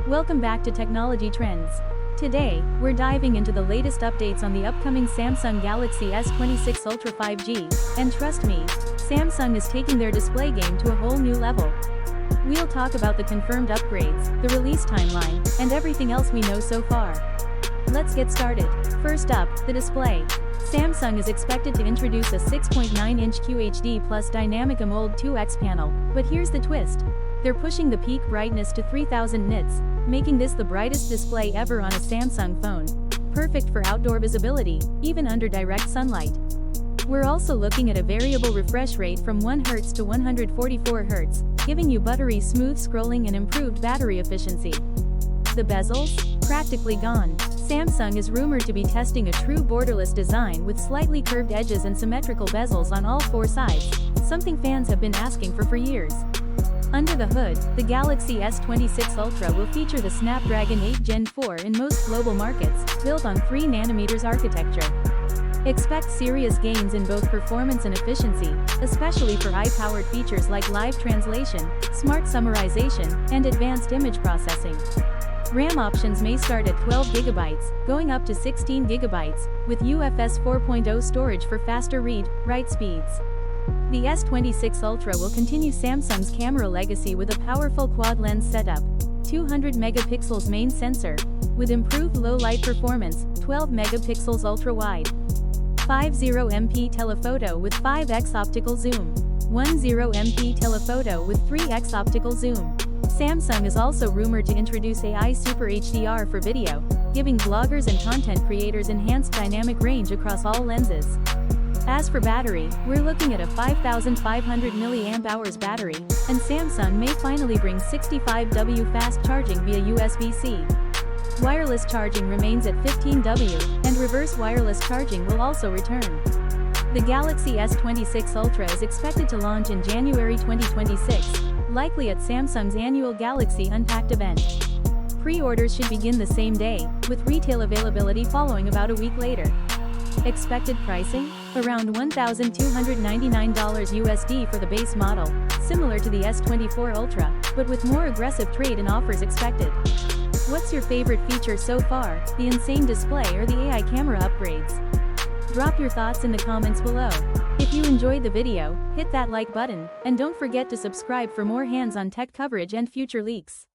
Welcome back to Technology Trends. Today, we're diving into the latest updates on the upcoming Samsung Galaxy S26 Ultra 5G, and trust me, Samsung is taking their display game to a whole new level. We'll talk about the confirmed upgrades, the release timeline, and everything else we know so far. Let's get started. First up, the display. Samsung is expected to introduce a 6.9-inch QHD plus Dynamic AMOLED 2X panel, but here's the twist. They're pushing the peak brightness to 3000 nits, making this the brightest display ever on a Samsung phone. Perfect for outdoor visibility, even under direct sunlight. We're also looking at a variable refresh rate from 1 Hz to 144 Hz, giving you buttery smooth scrolling and improved battery efficiency. The bezels? Practically gone. Samsung is rumored to be testing a true borderless design with slightly curved edges and symmetrical bezels on all 4 sides, something fans have been asking for years. Under the hood, the Galaxy S26 Ultra will feature the Snapdragon 8 Gen 4 in most global markets, built on 3nm architecture. Expect serious gains in both performance and efficiency, especially for high-powered features like live translation, smart summarization, and advanced image processing. RAM options may start at 12GB, going up to 16GB, with UFS 4.0 storage for faster read-write speeds. The S26 Ultra will continue Samsung's camera legacy with a powerful quad-lens setup, 200 megapixels main sensor, with improved low-light performance, 12 megapixels ultra-wide, 50MP telephoto with 5x optical zoom, 10MP telephoto with 3x optical zoom. Samsung is also rumored to introduce AI Super HDR for video, giving bloggers and content creators enhanced dynamic range across all lenses. As for battery, we're looking at a 5500 mAh battery, and Samsung may finally bring 65W fast charging via USB-C. Wireless charging remains at 15W, and reverse wireless charging will also return. The Galaxy S26 Ultra is expected to launch in January 2026, likely at Samsung's annual Galaxy Unpacked event. Pre-orders should begin the same day, with retail availability following about a week later. Expected pricing? Around $1,299 USD for the base model, similar to the S24 Ultra, but with more aggressive trade-in offers expected. What's your favorite feature so far, the insane display or the AI camera upgrades? Drop your thoughts in the comments below. If you enjoyed the video, hit that like button, and don't forget to subscribe for more hands-on tech coverage and future leaks.